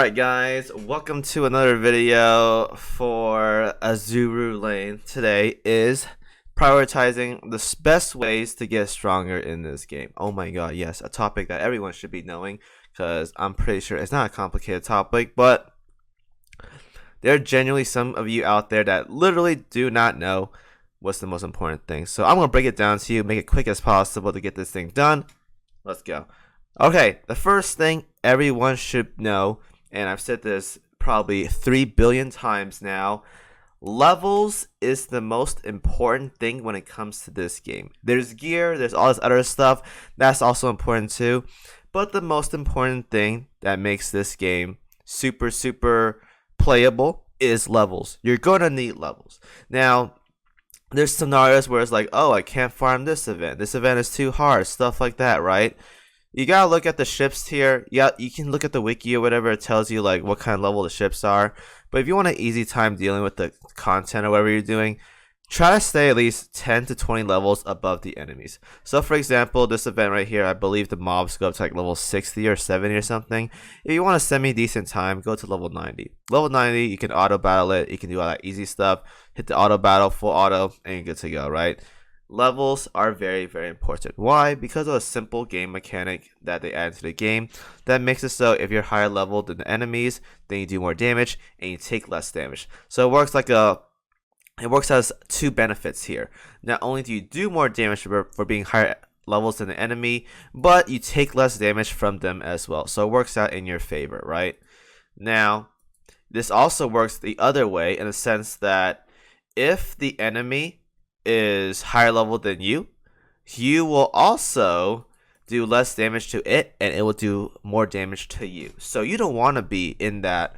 Alright guys, welcome to another video for Azur Lane. Today is prioritizing the best ways to get stronger in this game. Oh my god, yes, a topic that everyone should be knowing, because I'm pretty sure it's not a complicated topic, but there are genuinely some of you out there that literally do not know what's the most important thing. So I'm going to break it down to you, make it quick as possible to get this thing done. Let's go. Okay, the first thing everyone should know, and I've said this probably 3 billion times now, levels is the most important thing when it comes to this game. There's gear, there's all this other stuff, that's also important too, but the most important thing that makes this game super playable is levels. You're going to need levels. Now, there's scenarios where it's like, oh, I can't farm this event is too hard, stuff like that, right? You gotta look at the ships here. Yeah, you can look at the wiki or whatever. It tells you like what kind of level the ships are. But if you want an easy time dealing with the content or whatever you're doing, try to stay at least 10 to 20 levels above the enemies. So for example, this event right here, I believe the mobs go up to like level 60 or 70 or something. If you want a semi-decent time, go to level 90. Level 90, you can auto battle it. You can do all that easy stuff. Hit the auto battle, full auto, and you're good to go, right? Levels are very important. Why? Because of a simple game mechanic that they add to the game that makes it so if you're higher level than the enemies, then you do more damage and you take less damage. So it works as two benefits here. Not only do you do more damage for being higher levels than the enemy, but you take less damage from them as well. So it works out in your favor, right? Now, this also works the other way in the sense that if the enemy is higher level than you will also do less damage to it and it will do more damage to you. So you don't want to be in that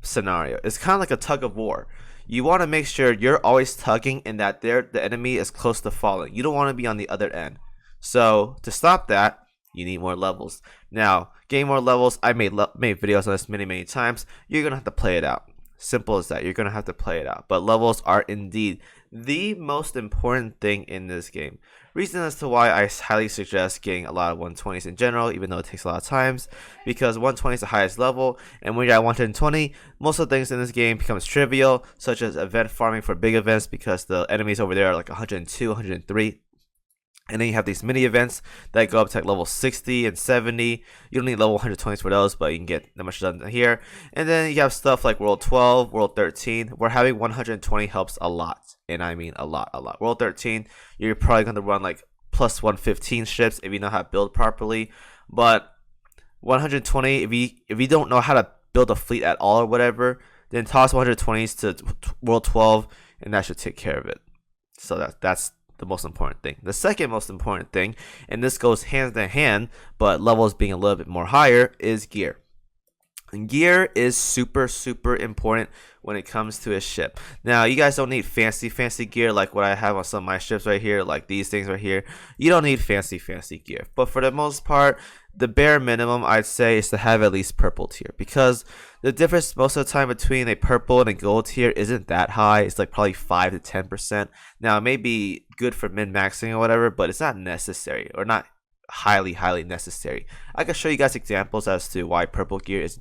scenario. It's kind of like a tug of war. You want to make sure you're always tugging and that the enemy is close to falling. You don't want to be on the other end. So to stop that, you need more levels. Now, getting more levels, I made videos on this many times. You're going to have to play it out. Simple as that. You're going to have to play it out. But levels are indeed the most important thing in this game. Reason as to why I highly suggest getting a lot of 120s in general, even though it takes a lot of times, because 120 is the highest level, and when you're at 120, most of the things in this game becomes trivial, such as event farming for big events, because the enemies over there are like 102, 103. And then you have these mini events that go up to like level 60 and 70. You don't need level 120s for those, but you can get that much done here. And then you have stuff like World 12, World 13, where having 120 helps a lot. And I mean a lot. World 13, you're probably going to run like plus 115 ships if you know how to build properly. But 120, if you don't know how to build a fleet at all or whatever, then toss 120s to World 12 and that should take care of it. So that's the most important thing. The second most important thing, and this goes hand in hand, but levels being a little bit more higher, is gear. And gear is super important when it comes to a ship. Now, you guys don't need fancy gear like what I have on some of my ships right here, like these things right here. You don't need fancy gear. But for the most part, the bare minimum I'd say is to have at least purple tier, because the difference most of the time between a purple and a gold tier isn't that high. It's like probably 5 to 10%. Now, it may be good for min-maxing or whatever, but it's not necessary, or not highly necessary. I can show you guys examples as to why purple gear is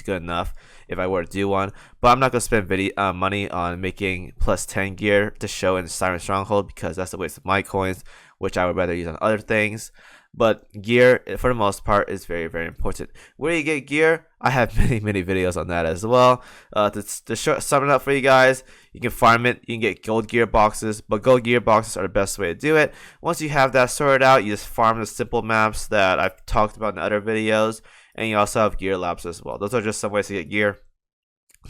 good enough if I were to do one, but I'm not gonna spend money on making plus 10 gear to show in Siren Stronghold, because that's a waste of my coins, which I would rather use on other things. But gear, for the most part, is very important. Where you get gear, I have many videos on that as well. To sum it up for you guys, you can farm it, you can get gold gear boxes, but gold gear boxes are the best way to do it. Once you have that sorted out, you just farm the simple maps that I've talked about in other videos, and you also have gear labs as well. Those are just some ways to get gear.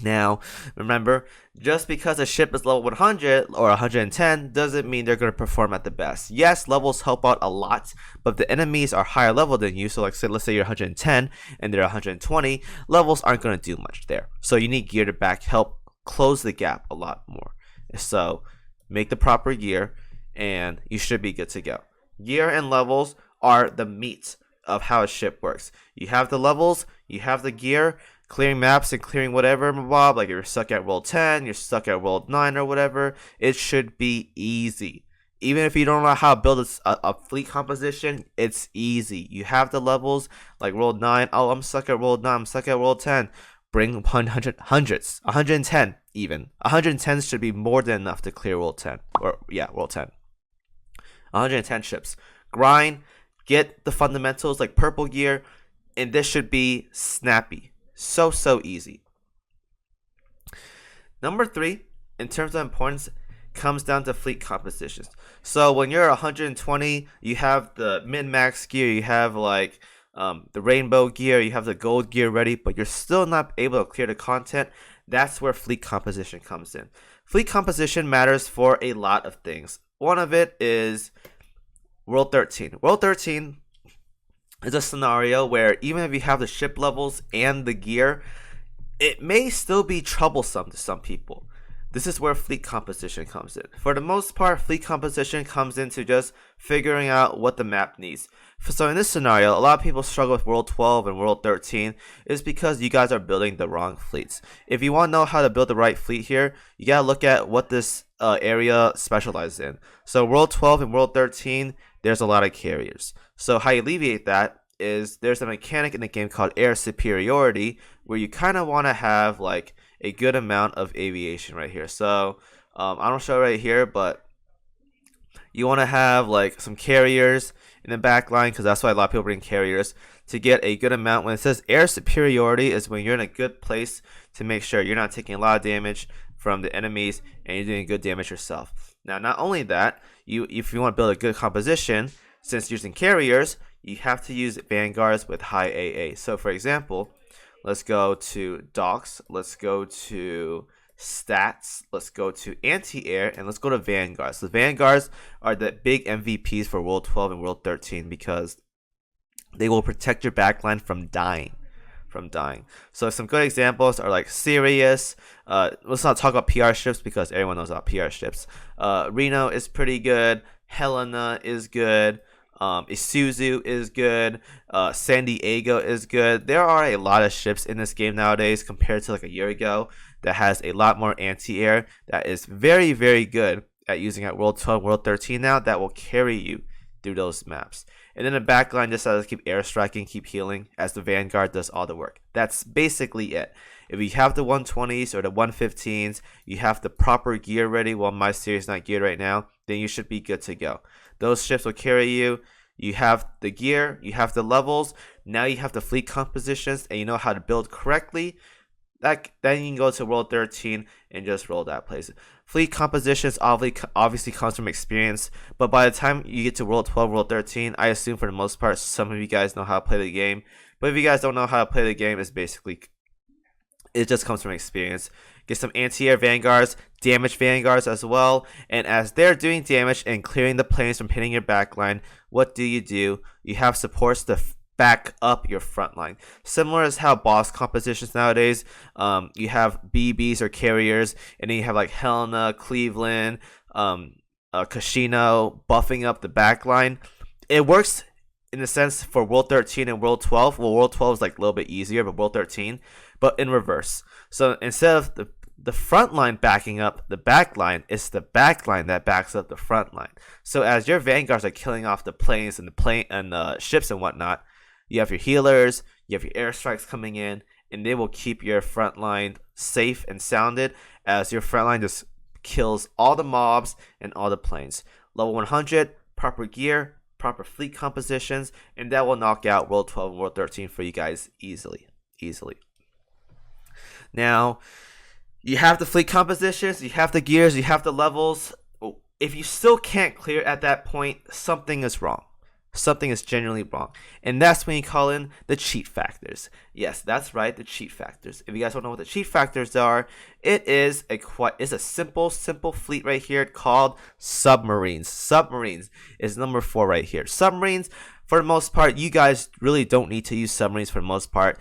Now, remember, just because a ship is level 100 or 110 doesn't mean they're going to perform at the best. Yes, levels help out a lot, but if the enemies are higher level than you, so like let's say you're 110 and they're 120, levels aren't going to do much there. So you need gear to help close the gap a lot more. So make the proper gear and you should be good to go. Gear and levels are the meat of how a ship works. You have the levels, you have the gear. Clearing maps and clearing whatever, Bob, like if you're stuck at World 10, you're stuck at World 9 or whatever, it should be easy. Even if you don't know how to build a fleet composition, it's easy. You have the levels like world 9. Oh, I'm stuck at world 9. I'm stuck at world 10. Bring hundreds, 110 even. 110 should be more than enough to clear world 10. Or yeah, world 10. 110 ships. Grind, get the fundamentals like purple gear, and this should be snappy. So easy. Number 3, in terms of importance, comes down to fleet compositions. So when you're 120, you have the min-max gear, you have like the rainbow gear, you have the gold gear ready, but you're still not able to clear the content. That's where fleet composition comes in. Fleet composition matters for a lot of things. One of it is World 13. World 13 is a scenario where even if you have the ship levels and the gear, it may still be troublesome to some people. This is where fleet composition comes in. For the most part, fleet composition comes into just figuring out what the map needs. So in this scenario, a lot of people struggle with World 12 and World 13 is because you guys are building the wrong fleets. If you want to know how to build the right fleet here, you gotta look at what this area specializes in. So World 12 and World 13, there's a lot of carriers. So how you alleviate that is there's a mechanic in the game called air superiority, where you kind of want to have like a good amount of aviation right here. So I don't show it right here, but you want to have like some carriers in the back line, because that's why a lot of people bring carriers to get a good amount. When it says air superiority is when you're in a good place to make sure you're not taking a lot of damage from the enemies and you're doing good damage yourself. Now, not only that, if you want to build a good composition, since using carriers, you have to use vanguards with high AA. So for example, let's go to docks, let's go to stats, let's go to anti-air, and let's go to vanguards. The vanguards are the big MVPs for World 12 and World 13 because they will protect your backline from dying. So some good examples are like Sirius. Let's not talk about PR ships because everyone knows about PR ships. Reno is pretty good. Helena is good. Isuzu is good. San Diego is good. There are a lot of ships in this game nowadays compared to like a year ago that has a lot more anti-air that is very, very good at using at World 12, World 13 now, that will carry you through those maps. And then the backline just has to keep air striking, keep healing as the Vanguard does all the work. That's basically it. If you have the 120s or the 115s, you have the proper gear ready. Well, my series is not geared right now, then you should be good to go. Those ships will carry you. You have the gear, you have the levels, now you have the fleet compositions, and you know how to build correctly. Then you can go to World 13 and just roll that place. Fleet compositions obviously comes from experience, but by the time you get to World 12, World 13, I assume for the most part some of you guys know how to play the game. But if you guys don't know how to play the game, it just comes from experience. Get some anti-air vanguards, damage vanguards as well, and as they're doing damage and clearing the planes from hitting your backline, what do? You have supports to back up your front line. Similar as how boss compositions nowadays, you have BBs or carriers, and then you have like Helena, Cleveland, Casino buffing up the back line. It works in a sense for World 13 and World 12. Well, World 12 is like a little bit easier, but World 13, but in reverse. So instead of the front line backing up the back line, it's the back line that backs up the front line. So as your vanguards are killing off the planes and the ships and whatnot, you have your healers, you have your airstrikes coming in, and they will keep your front line safe and sounded as your front line just kills all the mobs and all the planes. Level 100, proper gear, proper fleet compositions, and that will knock out World 12 and World 13 for you guys easily. Now, you have the fleet compositions, you have the gears, you have the levels. If you still can't clear at that point, something is wrong. Something is genuinely wrong. And that's when you call in the cheat factors. Yes, that's right, the cheat factors. If you guys don't know what the cheat factors are, it's a simple fleet right here called Submarines. Submarines is number 4 right here. Submarines, for the most part, you guys really don't need to use submarines for the most part.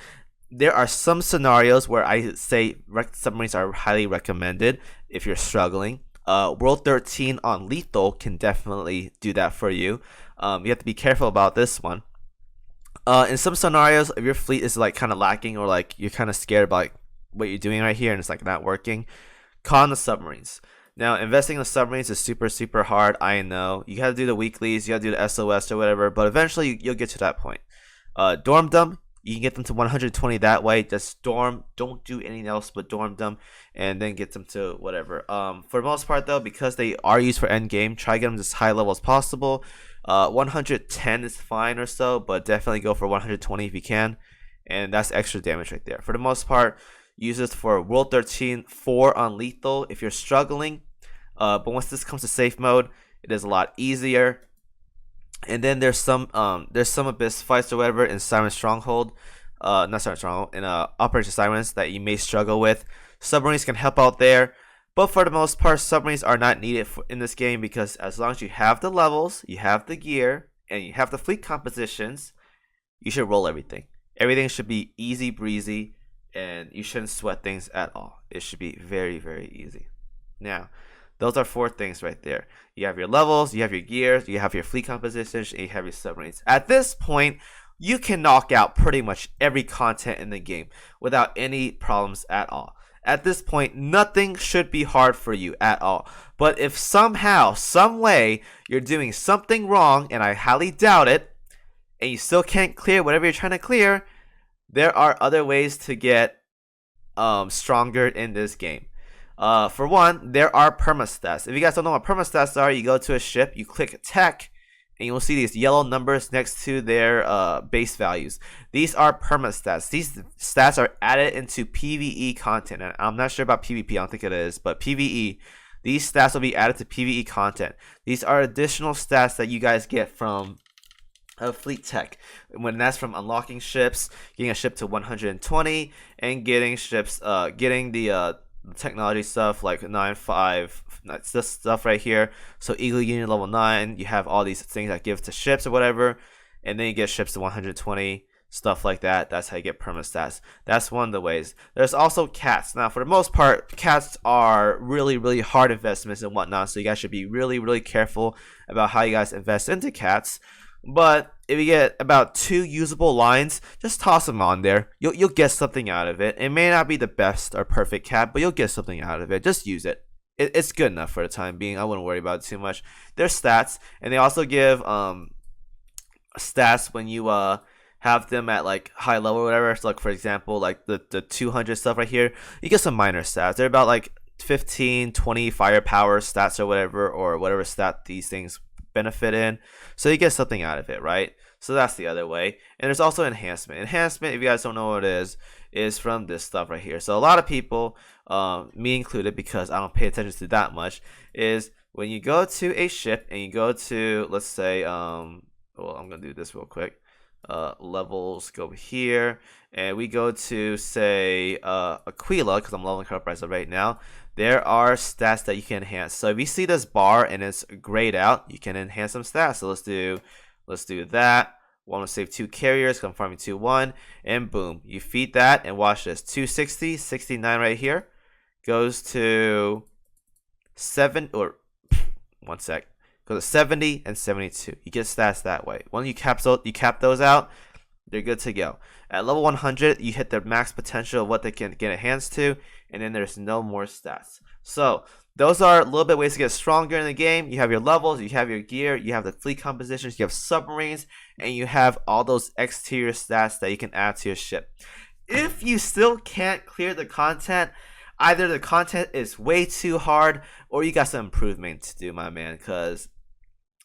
There are some scenarios where I say submarines are highly recommended if you're struggling. World 13 on lethal can definitely do that for you. You have to be careful about this one. In some scenarios, if your fleet is like kind of lacking or like you're kind of scared about like, what you're doing right here and it's like not working, call on the submarines. Now, investing in the submarines is super hard. I know you have to do the weeklies, you have to do the SOS or whatever, but eventually you'll get to that point. Dorm them. You can get them to 120 that way. Just storm. Don't do anything else but dorm them, and then get them to whatever. For the most part though, because they are used for end game, try to get them as high level as possible. 110 is fine or so, but definitely go for 120 if you can, and that's extra damage right there. For the most part, use this for World 13 4 on lethal if you're struggling. But once this comes to safe mode, it is a lot easier. And then there's some abyss fights or whatever in Siren Stronghold, not Siren Stronghold, in Operation Sirens that you may struggle with. Submarines can help out there, but for the most part, submarines are not needed in this game, because as long as you have the levels, you have the gear, and you have the fleet compositions, you should roll everything. Everything should be easy breezy, and you shouldn't sweat things at all. It should be very easy. Now, those are 4 things right there. You have your levels, you have your gears, you have your fleet compositions, and you have your submarines. At this point, you can knock out pretty much every content in the game without any problems at all. At this point, nothing should be hard for you at all. But if somehow, some way, you're doing something wrong, and I highly doubt it, and you still can't clear whatever you're trying to clear, there are other ways to get stronger in this game. For one, there are perma stats. If you guys don't know what perma stats are, you go to a ship, you click tech, and you'll see these yellow numbers next to their base values. These are perma stats. These stats are added into PvE content. And I'm not sure about PvP, I don't think it is, but PvE, these stats will be added to PvE content. These are additional stats that you guys get from fleet tech, when that's from unlocking ships, getting a ship to 120, and getting ships, getting the technology stuff like 9.5, that's this stuff right here. So Eagle Union level 9, you have all these things that give to ships or whatever, and then you get ships to 120, stuff like that. That's how you get perma stats. That's one of the ways. There's also cats. Now, for the most part, cats are really hard investments and whatnot, so you guys should be really careful about how you guys invest into cats. But if you get about 2 usable lines, just toss them on there. You'll get something out of it. It may not be the best or perfect cat, but you'll get something out of it. Just use it. It's good enough for the time being. I wouldn't worry about it too much. There's stats, and they also give stats when you have them at like high level or whatever. So like, for example, like the 200 stuff right here, you get some minor stats. They're about like 15, 20 firepower stats or whatever stat these things benefit in, so you get something out of it, right? So that's the other way. And there's also enhancement. Enhancement, if you guys don't know what it is from this stuff right here. So a lot of people, me included, because I don't pay attention to that much, is when you go to a ship and you go to, let's say, well, I'm gonna do this real quick. Levels, go over here, and we go to, say, Aquila, because I'm leveling her up right now. There are stats that you can enhance. So if you see this bar and it's grayed out, you can enhance some stats. So let's do that. Want to save 2 carriers, I'm farming 2-1, and boom, you feed that, and watch this. 260, 69 right here goes to 7, or one sec. Goes to 70 and 72. You get stats that way. When you cap those out, they're good to go. At level 100, you hit their max potential of what they can get enhanced to, and then there's no more stats. So those are a little bit ways to get stronger in the game. You have your levels, you have your gear, you have the fleet compositions, you have submarines, and you have all those exterior stats that you can add to your ship. If you still can't clear the content, either the content is way too hard, or you got some improvement to do, my man, because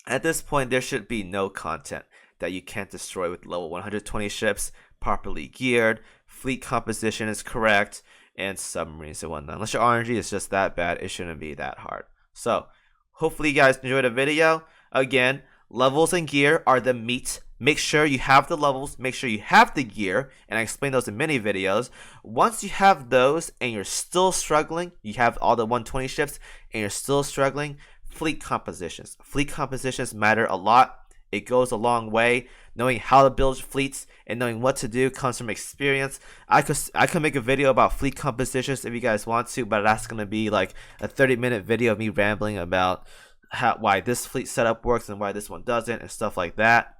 at this point, there should be no content that you can't destroy with level 120 ships, properly geared, fleet composition is correct, and submarines and whatnot. Unless your RNG is just that bad, it shouldn't be that hard. So, hopefully you guys enjoyed the video. Again, levels and gear are the meat. Make sure you have the levels, make sure you have the gear, and I explain those in many videos. Once you have those and you're still struggling, you have all the 120 ships and you're still struggling, fleet compositions. Fleet compositions matter a lot. It goes a long way. Knowing how to build fleets and knowing what to do comes from experience. I could make a video about fleet compositions if you guys want to, but that's gonna be like a 30-minute video of me rambling about why this fleet setup works and why this one doesn't and stuff like that.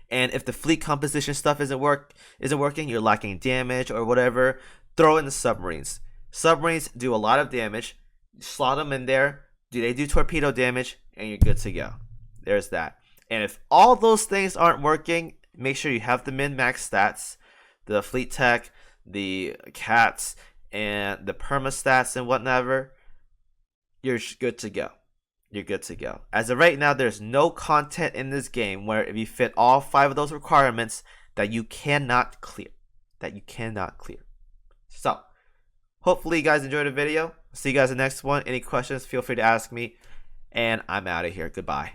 And if the fleet composition stuff isn't working, you're lacking damage or whatever, throw in the submarines. Submarines do a lot of damage. slot them in there. Do they do torpedo damage? And you're good to go. There's that. And if all those things aren't working, make sure you have the min-max stats, the fleet tech, the cats, and the perma stats and whatever. You're good to go. You're good to go. As of right now, there's no content in this game where if you fit all 5 of those requirements that you cannot clear. So, hopefully you guys enjoyed the video. See you guys in the next one. Any questions, feel free to ask me. And I'm out of here. Goodbye.